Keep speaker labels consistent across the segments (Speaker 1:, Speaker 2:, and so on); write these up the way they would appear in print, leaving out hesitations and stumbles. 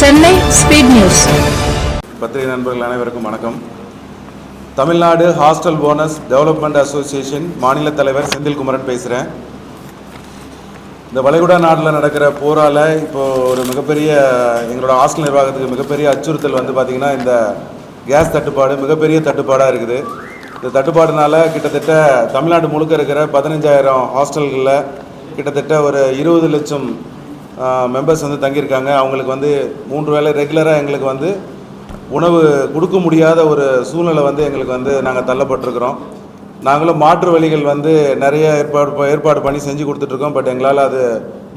Speaker 1: Chennai speed news.
Speaker 2: பத்திரிகை நண்பர்கள் அனைவருக்கும் வணக்கம். Tamil Nadu hostel bonus development association மாநில தலைவர் செந்தில்குமரன் பேசுகிறேன். இந்த வளைகுடா நாட்டில் நடக்கிற போரால் இப்போது ஒரு மிகப்பெரிய எங்களோட ஹாஸ்டல் நிர்வாகத்துக்கு மிகப்பெரிய அச்சுறுத்தல் பார்த்திங்கன்னா இந்த கேஸ் தட்டுப்பாடு மிகப்பெரிய தட்டுப்பாடாக இருக்குது. இந்த தட்டுப்பாடுனால கிட்டத்தட்ட தமிழ்நாடு முழுக்க இருக்கிற 15,000 ஹாஸ்டல்களில் கிட்டத்தட்ட ஒரு 20 லட்சம் மெம்பர்ஸ் தங்கியிருக்காங்க. அவங்களுக்கு 3 வேளை ரெகுலராக எங்களுக்கு உணவு கொடுக்க முடியாத ஒரு சூழ்நிலை எங்களுக்கு நாங்கள் தள்ளப்பட்டிருக்கிறோம். நாங்களும் மாற்று வழிகள் நிறைய ஏற்பாடு பண்ணி செஞ்சு கொடுத்துட்ருக்கோம். பட் எங்களால் அது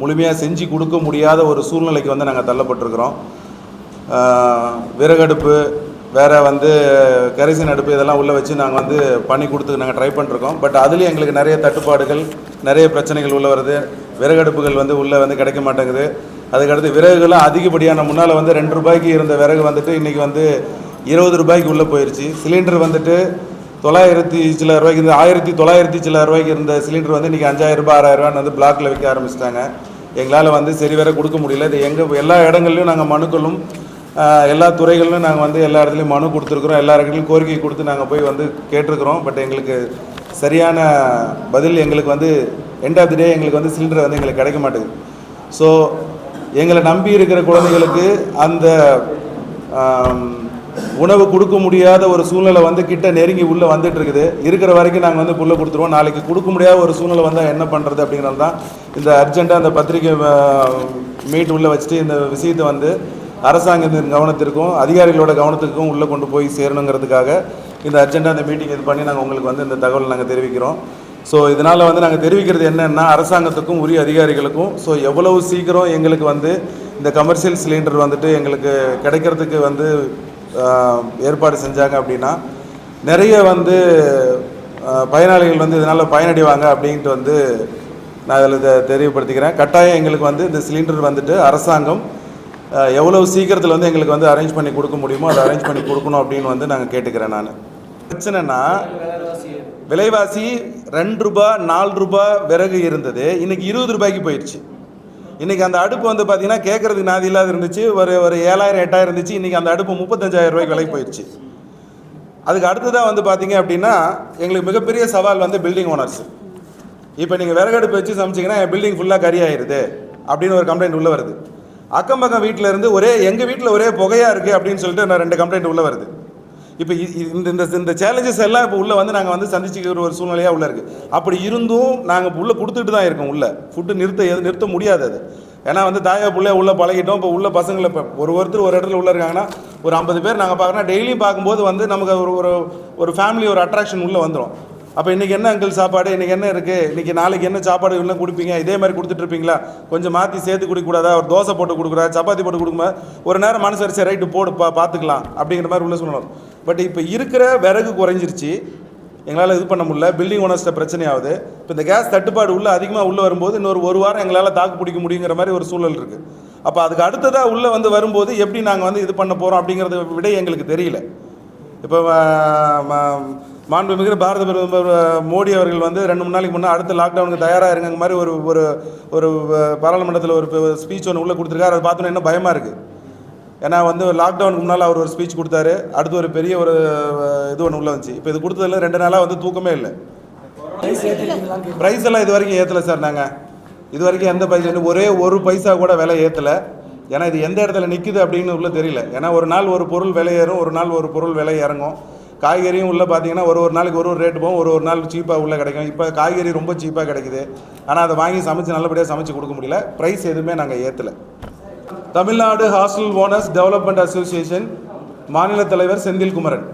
Speaker 2: முழுமையாக செஞ்சு கொடுக்க முடியாத ஒரு சூழ்நிலைக்கு நாங்கள் தள்ளப்பட்டிருக்கிறோம். விறகடுப்பு வேறு கரிசன் அடுப்பு இதெல்லாம் உள்ளே வச்சு நாங்கள் பண்ணி கொடுத்து நாங்கள் ட்ரை பண்ணிருக்கோம். பட் அதுலேயும் எங்களுக்கு நிறைய தட்டுப்பாடுகள் நிறைய பிரச்சனைகள் உள்ளே வருது. விறகடுப்புகள் உள்ளே கிடைக்க மாட்டேங்குது. அதுக்கடுத்து விறகுகளும் அதிகப்படியான முன்னால் 2 ரூபாய்க்கு இருந்த விறகு இன்றைக்கி 20 ரூபாய்க்கு உள்ளே போயிடுச்சு. சிலிண்டர் 900 சில ரூபாய்க்கு 1900 சில ரூபாய்க்கு இருந்த சிலிண்டர் இன்றைக்கி 5,000 ரூபாய் 6,000 ரூபான்னு பிளாக்கில் விற்க ஆரம்பிச்சிட்டாங்க. எங்களால் சரி வேற கொடுக்க முடியல. இது எல்லா இடங்கள்லையும் நாங்கள் மனுக்களும் எல்லா துறைகளிலும் நாங்கள் எல்லா இடத்துலையும் மனு கொடுத்துருக்குறோம். எல்லா இடத்துலையும் கோரிக்கை கொடுத்து நாங்கள் போய் கேட்டிருக்கிறோம். பட் எங்களுக்கு சரியான பதில் எங்களுக்கு எண்ட் ஆஃப் தி டே எங்களுக்கு சிலிண்டர் எங்களுக்கு கிடைக்க மாட்டேங்குது. ஸோ எங்களை நம்பி இருக்கிற குழந்தைகளுக்கு அந்த உணவு கொடுக்க முடியாத ஒரு சூழ்நிலை கிட்ட நெருங்கி உள்ளே வந்துட்டுருக்குது. இருக்கிற வரைக்கும் நாங்கள் உள்ளே கொடுத்துருவோம். நாளைக்கு கொடுக்க முடியாத ஒரு சூழ்நிலை வந்தால் என்ன பண்ணுறது அப்படிங்கிறது தான் இந்த அர்ஜெண்ட்டாக அந்த பத்திரிக்கை மீட் உள்ளே வச்சுட்டு இந்த விஷயத்தை அரசாங்கத்தின் கவனத்திற்கும் அதிகாரிகளோட கவனத்துக்கும் உள்ளே கொண்டு போய் சேரணுங்கிறதுக்காக இந்த அர்ஜெண்ட்டாக அந்த மீட்டிங் இது பண்ணி நாங்கள் உங்களுக்கு இந்த தகவல் நாங்கள் தெரிவிக்கிறோம். ஸோ இதனால் நாங்கள் தெரிவிக்கிறது என்னென்னா அரசாங்கத்துக்கும் உரிய அதிகாரிகளுக்கும் எவ்வளவு சீக்கிரம் எங்களுக்கு இந்த கமர்ஷியல் சிலிண்டர் எங்களுக்கு கிடைக்கிறதுக்கு ஏற்பாடு செஞ்சாங்க அப்படின்னா நிறைய பயனாளிகள் இதனால் பயனடைவாங்க அப்படின்ட்டு நான் அதில் தெரியப்படுத்திக்கிறேன். கட்டாயம் எங்களுக்கு இந்த சிலிண்டர் அரசாங்கம் எவ்வளவு சீக்கிரத்தில் எங்களுக்கு அரேஞ்ச் பண்ணி கொடுக்க முடியுமோ அதை அரேஞ்ச் பண்ணி கொடுக்கணும் அப்படின்னு நாங்கள் கேட்டுக்கிறேன். நான் பிரச்சனைனா விலைவாசி 2 ரூபாய் 4 ரூபாய் விறகு இருந்தது, இன்றைக்கி 20 ரூபாய்க்கு போயிடுச்சு. இன்றைக்கி அந்த அடுப்பு பார்த்திங்கன்னா கேட்குறதுக்கு நாதி இல்லாத இருந்துச்சு. ஒரு 7,000 8,000 இருந்துச்சு. இன்றைக்கி அந்த அடுப்பு 35,000 ரூபாய்க்கு விலைக்கு போயிடுச்சு. அதுக்கு அடுத்ததாக பார்த்திங்க அப்படின்னா எங்களுக்கு மிகப்பெரிய சவால் பில்டிங் ஓனர்ஸ். இப்போ நீங்கள் விறகடுப்பு வச்சு சமைச்சிங்கன்னா என் பில்டிங் ஃபுல்லாக கறி ஆயிடுது அப்படின்னு ஒரு கம்ப்ளைண்ட் உள்ளே வருது. அக்கம் பக்கம் வீட்டில் இருந்து எங்கள் வீட்டில் ஒரே புகையாக இருக்குது அப்படின்னு சொல்லிட்டு நான் 2 கம்ப்ளைண்ட் உள்ளே வருது. இப்போ இந்த சேலஞ்சஸ் எல்லாம் இப்போ உள்ளே நாங்கள் சந்திச்சுக்கிற ஒரு சூழ்நிலையாக உள்ளே இருக்குது. அப்படி இருந்தும் நாங்கள் இப்போ உள்ளே கொடுத்துட்டு தான் இருக்கோம். உள்ளே ஃபுட்டு நிறுத்த முடியாது. அது ஏன்னா தாயா பிள்ளை உள்ளே பழகிட்டோம். இப்போ உள்ள பசங்களை இப்போ ஒருத்தர் ஒரு இடத்துல உள்ளே இருக்காங்கன்னா ஒரு 50 பேர் நாங்கள் பார்க்குறோன்னா டெய்லியும் பார்க்கும்போது நமக்கு ஒரு ஃபேமிலி ஒரு அட்ராக்ஷன் உள்ளே வந்துடும். அப்போ இன்றைக்கி என்ன அங்கிள் சாப்பாடு, இன்றைக்கி என்ன இருக்குது, இன்றைக்கி நாளைக்கு என்ன சாப்பாடு இன்னும் கொடுப்பீங்க, இதே மாதிரி கொடுத்துட்ருப்பீங்களா, கொஞ்சம் மாற்றி சேர்த்து கொடுக்கக்கூடாதா, ஒரு தோசை போட்டு கொடுக்குறா, சப்பாத்தி போட்டு கொடுக்குமா, ஒரு நேரம் மனசரிச்சு ரைட்டு போடு பார்த்துக்கலாம் அப்படிங்கிற மாதிரி உள்ள சொல்லணும். பட் இப்போ இருக்கிற விறகு குறைஞ்சிருச்சு, எங்களால் இது பண்ண முடியல. பில்டிங் ஓனர்ஸ்ட்ட பிரச்சனையாகுது. இப்போ இந்த கேஸ் தட்டுப்பாடு அதிகமாக உள்ளே வரும்போது இன்னொரு 1 வாரம் எங்களால் தாக்கு பிடிக்க முடியுங்கிற மாதிரி ஒரு சூழல் இருக்குது. அப்போ அதுக்கு அடுத்ததாக உள்ளே வரும்போது எப்படி நாங்கள் இது பண்ண போகிறோம் அப்படிங்கிறத விட எங்களுக்கு தெரியல. இப்போ மாண்புமிகு பாரத பிரதமர் மோடி அவர்கள் 2-3 நாளைக்கு முன்னே அடுத்த லாக்டவுனுக்கு தயாராக இருங்க மாதிரி ஒரு பாராளுமன்றத்தில் ஒரு ஸ்பீச் ஒன்று உள்ளே கொடுத்துருக்காரு. அதை பார்த்தோன்னா இன்னும் பயமாக இருக்குது. ஏன்னா லாக்டவுனுக்கு முன்னால் அவர் ஒரு ஸ்பீச் கொடுத்தாரு. அடுத்து ஒரு பெரிய ஒரு இது ஒன்று உள்ளே வந்துச்சு. இப்போ இது கொடுத்ததில் 2 நாளாக தூக்கமே இல்லை. ப்ரைஸ் எல்லாம் இது வரைக்கும் ஏற்றலை சார். நாங்கள் இது வரைக்கும் எந்த பைசா ஒரே ஒரு பைசா கூட விலை ஏற்றலை. ஏன்னா இது எந்த இடத்துல நிற்குது அப்படின்னு உள்ள தெரியல. ஏன்னா ஒரு நாள் ஒரு பொருள் விலை ஏறும், ஒரு நாள் ஒரு பொருள் விலை இறங்கும். காய்கறியும் உள்ளே பார்த்தீங்கன்னா ஒரு நாளைக்கு ஒரு ரேட்டு போகும், ஒரு நாள் சீப்பாக உள்ளே கிடைக்கும். இப்போ காய்கறி ரொம்ப சீப்பாக கிடைக்குது. ஆனால் அதை வாங்கி சமைச்சு நல்லபடியாக சமைச்சு கொடுக்க முடியல. ப்ரைஸ் எதுவுமே நாங்கள் ஏற்றலை. Tamil Nadu hostel owners development association மாநில தலைவர் செந்தில்குமரன்.